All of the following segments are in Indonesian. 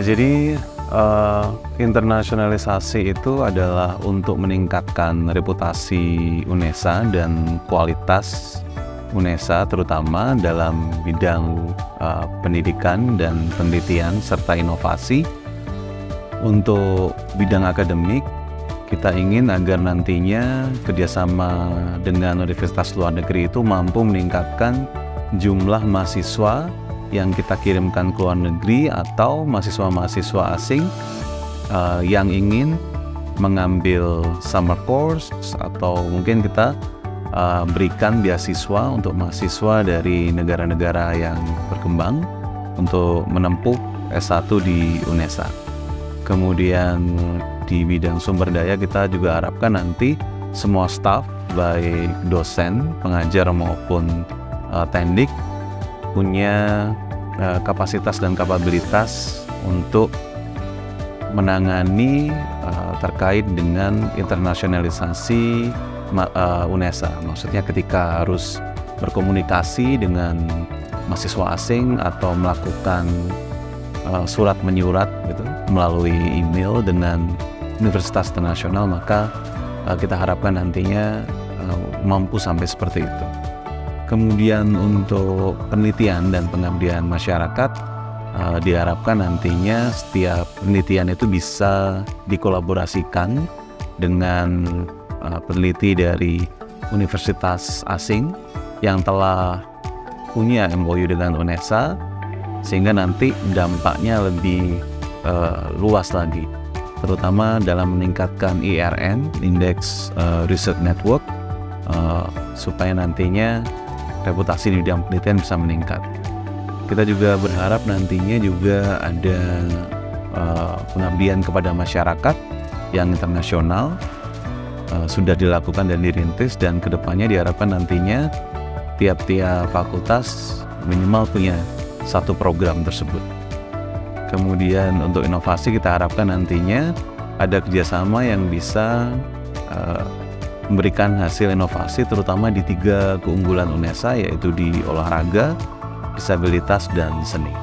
Jadi internasionalisasi itu adalah untuk meningkatkan reputasi UNESA dan kualitas UNESA terutama dalam bidang pendidikan dan penelitian serta inovasi. Untuk bidang akademik, kita ingin agar nantinya kerjasama dengan universitas luar negeri itu mampu meningkatkan jumlah mahasiswa yang kita kirimkan ke luar negeri atau mahasiswa-mahasiswa asing yang ingin mengambil summer course, atau mungkin kita berikan beasiswa untuk mahasiswa dari negara-negara yang berkembang untuk menempuh S1 di UNESA. Kemudian di bidang sumber daya kita juga harapkan nanti semua staf, baik dosen, pengajar maupun teknik, punya kapasitas dan kapabilitas untuk menangani terkait dengan internasionalisasi UNESA. Maksudnya ketika harus berkomunikasi dengan mahasiswa asing atau melakukan surat menyurat gitu, melalui email dengan universitas internasional, maka kita harapkan nantinya mampu sampai seperti itu. Kemudian untuk penelitian dan pengabdian masyarakat, diharapkan nantinya setiap penelitian itu bisa dikolaborasikan dengan peneliti dari universitas asing yang telah punya MOU dengan UNESA, sehingga nanti dampaknya lebih luas lagi, terutama dalam meningkatkan IRN, Index Research Network, supaya nantinya reputasi di bidang penelitian bisa meningkat. Kita juga berharap nantinya juga ada pengabdian kepada masyarakat yang internasional, sudah dilakukan dan dirintis, dan kedepannya diharapkan nantinya tiap-tiap fakultas minimal punya satu program tersebut. Kemudian untuk inovasi kita harapkan nantinya ada kerjasama yang bisa memberikan hasil inovasi terutama di 3 keunggulan UNESA, yaitu di olahraga, disabilitas, dan seni.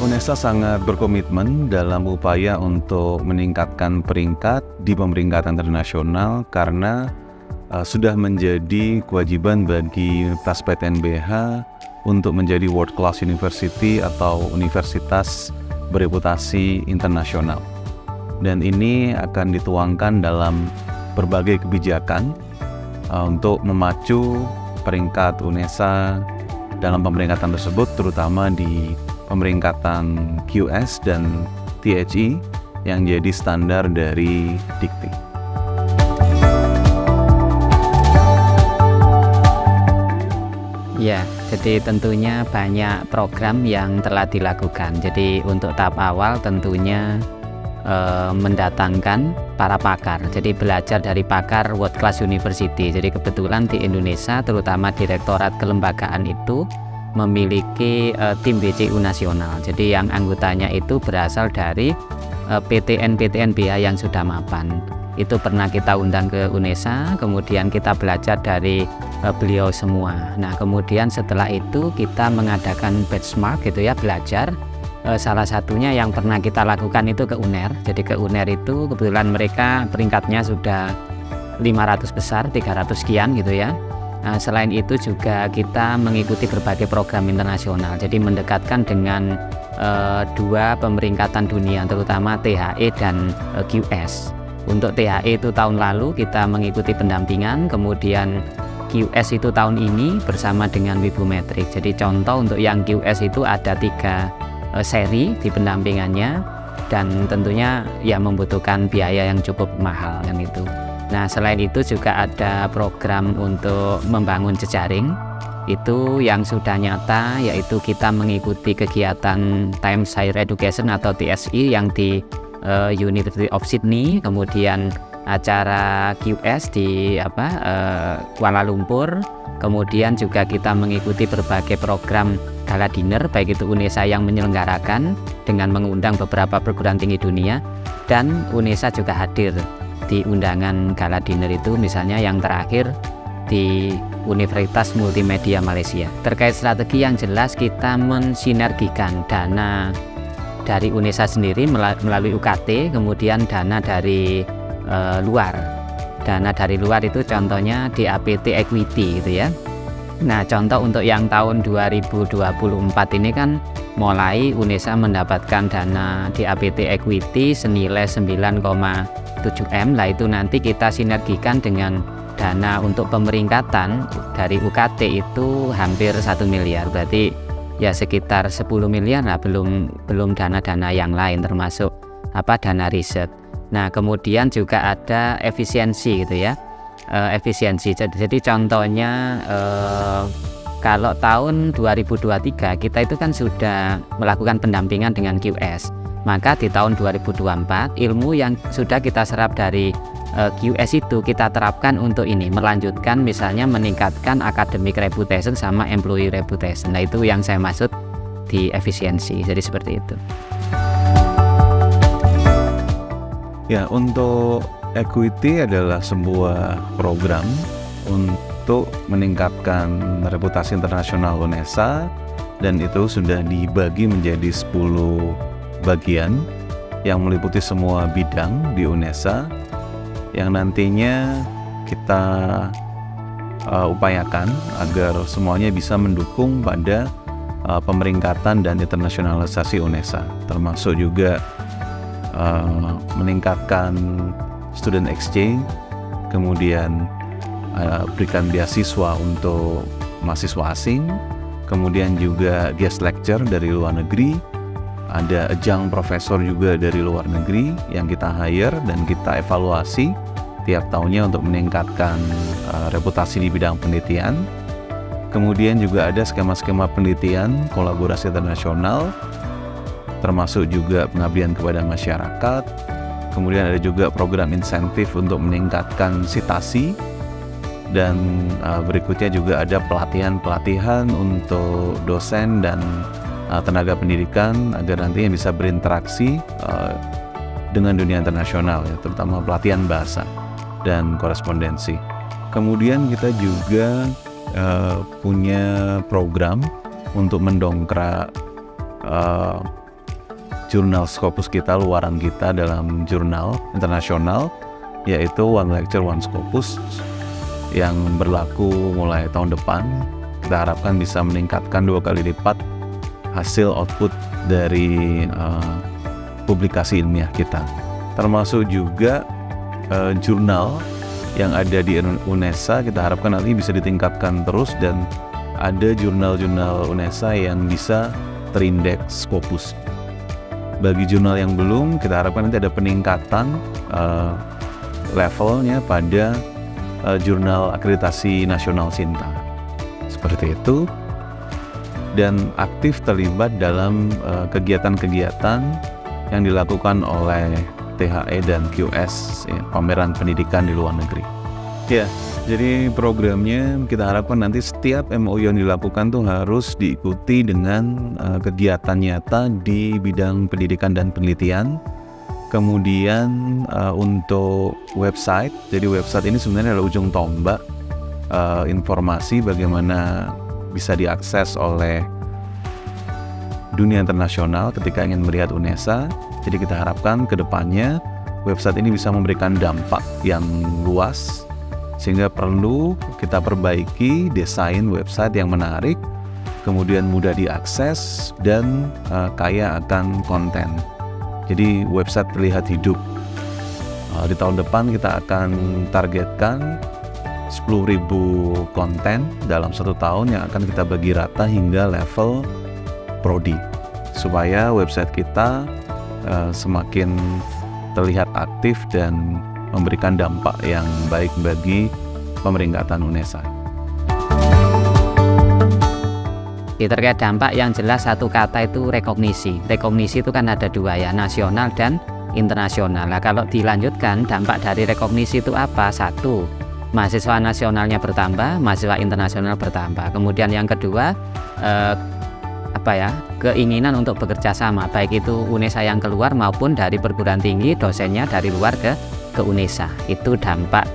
UNESA sangat berkomitmen dalam upaya untuk meningkatkan peringkat di pemeringkatan internasional karena sudah menjadi kewajiban bagi Universitas PTNBH untuk menjadi world class university atau universitas bereputasi internasional. Dan ini akan dituangkan dalam berbagai kebijakan untuk memacu peringkat UNESA dalam pemeringkatan tersebut, terutama di pemeringkatan QS dan THE yang jadi standar dari Dikti. Ya, jadi tentunya banyak program yang telah dilakukan. Jadi untuk tahap awal tentunya mendatangkan para pakar, jadi belajar dari pakar world class university. Jadi kebetulan di Indonesia terutama Direktorat Kelembagaan itu memiliki tim BCU nasional, jadi yang anggotanya itu berasal dari PTN-PTN-BH yang sudah mapan. Itu pernah kita undang ke UNESA, kemudian kita belajar dari beliau semua. Nah kemudian setelah itu kita mengadakan benchmark gitu ya, belajar. Salah satunya yang pernah kita lakukan itu ke UNER. Jadi ke UNER itu kebetulan mereka peringkatnya sudah 500 besar, 300 sekian gitu ya. Nah, selain itu juga kita mengikuti berbagai program internasional. Jadi mendekatkan dengan 2 pemeringkatan dunia, terutama THE dan QS. Untuk THE itu tahun lalu kita mengikuti pendampingan, kemudian QS itu tahun ini bersama dengan Wibumetrik. Jadi contoh untuk yang QS itu ada 3 seri di pendampingannya, dan tentunya ya membutuhkan biaya yang cukup mahal kan itu. Nah selain itu juga ada program untuk membangun jejaring itu yang sudah nyata, yaitu kita mengikuti kegiatan Times Higher Education atau TSE yang di University of Sydney, kemudian acara QS di Kuala Lumpur, kemudian juga kita mengikuti berbagai program gala dinner, baik itu UNESA yang menyelenggarakan dengan mengundang beberapa perguruan tinggi dunia, dan UNESA juga hadir di undangan gala dinner itu, misalnya yang terakhir di Universitas Multimedia Malaysia. Terkait strategi yang jelas kita mensinergikan dana dari UNESA sendiri melalui UKT, kemudian dana dari luar. Dana dari luar itu contohnya DAPT Equity gitu ya. Nah, contoh untuk yang tahun 2024 ini kan mulai UNESA mendapatkan dana DAPT Equity senilai 9,7 M. Lah itu nanti kita sinergikan dengan dana untuk pemeringkatan dari UKT itu hampir 1 miliar. Berarti ya sekitar 10 miliar lah, belum dana-dana yang lain termasuk dana riset. Nah, kemudian juga ada efisiensi gitu ya. Efisiensi. Jadi contohnya kalau tahun 2023 kita itu kan sudah melakukan pendampingan dengan QS. Maka di tahun 2024 ilmu yang sudah kita serap dari QS itu kita terapkan untuk ini, melanjutkan misalnya meningkatkan academic reputation sama employee reputation. Nah, itu yang saya maksud di efisiensi. Jadi seperti itu. Ya, untuk Equity adalah sebuah program untuk meningkatkan reputasi internasional UNESA, dan itu sudah dibagi menjadi 10 bagian yang meliputi semua bidang di UNESA yang nantinya kita upayakan agar semuanya bisa mendukung pada pemeringkatan dan internasionalisasi UNESA, termasuk juga meningkatkan student exchange, kemudian berikan beasiswa untuk mahasiswa asing, kemudian juga guest lecture dari luar negeri, ada ajang profesor juga dari luar negeri yang kita hire dan kita evaluasi tiap tahunnya untuk meningkatkan reputasi di bidang penelitian. Kemudian juga ada skema-skema penelitian kolaborasi internasional, termasuk juga pengabdian kepada masyarakat. Kemudian ada juga program insentif untuk meningkatkan citasi, dan berikutnya juga ada pelatihan-pelatihan untuk dosen dan tenaga pendidikan agar nantinya bisa berinteraksi dengan dunia internasional, ya, terutama pelatihan bahasa dan korespondensi. Kemudian kita juga punya program untuk mendongkrak jurnal Scopus kita, luaran kita dalam jurnal internasional, yaitu One Lecture One Scopus yang berlaku mulai tahun depan. Kita harapkan bisa meningkatkan 2 kali lipat hasil output dari publikasi ilmiah kita, termasuk juga jurnal yang ada di UNESA. Kita harapkan nanti bisa ditingkatkan terus dan ada jurnal-jurnal UNESA yang bisa terindeks Scopus. Bagi jurnal yang belum, kita harapkan nanti ada peningkatan levelnya pada jurnal akreditasi nasional Sinta. Seperti itu. Dan aktif terlibat dalam kegiatan-kegiatan yang dilakukan oleh THE dan QS, ya, pameran pendidikan di luar negeri. Ya, jadi programnya kita harapkan nanti setiap MOU yang dilakukan tuh harus diikuti dengan kegiatan nyata di bidang pendidikan dan penelitian. Kemudian untuk website, jadi website ini sebenarnya adalah ujung tombak informasi bagaimana bisa diakses oleh dunia internasional ketika ingin melihat UNESA. Jadi kita harapkan ke depannya website ini bisa memberikan dampak yang luas, sehingga perlu kita perbaiki desain website yang menarik, kemudian mudah diakses dan kaya akan konten. Jadi website terlihat hidup. Di tahun depan kita akan targetkan 10.000 konten dalam 1 tahun yang akan kita bagi rata hingga level prodi, supaya website kita semakin terlihat aktif dan memberikan dampak yang baik bagi pemeringkatan UNESA. Terkait dampak yang jelas, satu kata itu rekognisi. Rekognisi itu kan ada 2 ya, nasional dan internasional. Nah, kalau dilanjutkan dampak dari rekognisi itu apa? 1, mahasiswa nasionalnya bertambah, mahasiswa internasional bertambah. Kemudian yang kedua, keinginan untuk bekerja sama, baik itu UNESA yang keluar maupun dari perguruan tinggi dosennya dari luar ke UNESA. Itu dampak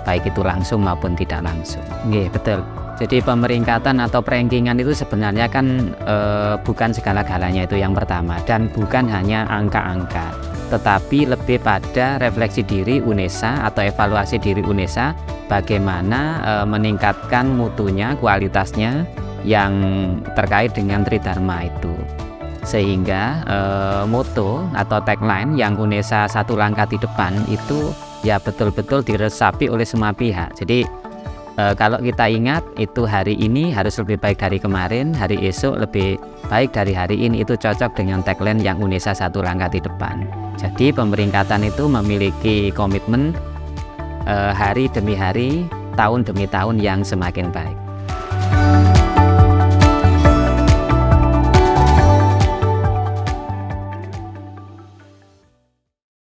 baik itu langsung maupun tidak langsung. Betul. Jadi pemeringkatan atau perankingan itu sebenarnya kan bukan segala-galanya, itu yang pertama, dan bukan hanya angka-angka, tetapi lebih pada refleksi diri UNESA atau evaluasi diri UNESA, bagaimana meningkatkan mutunya, kualitasnya yang terkait dengan Tridharma itu. Sehingga moto atau tagline yang UNESA satu langkah di depan itu ya betul-betul diresapi oleh semua pihak. Jadi kalau kita ingat itu hari ini harus lebih baik dari kemarin, hari esok lebih baik dari hari ini, itu cocok dengan tagline yang UNESA satu langkah di depan. Jadi pemeringkatan itu memiliki komitmen hari demi hari, tahun demi tahun yang semakin baik.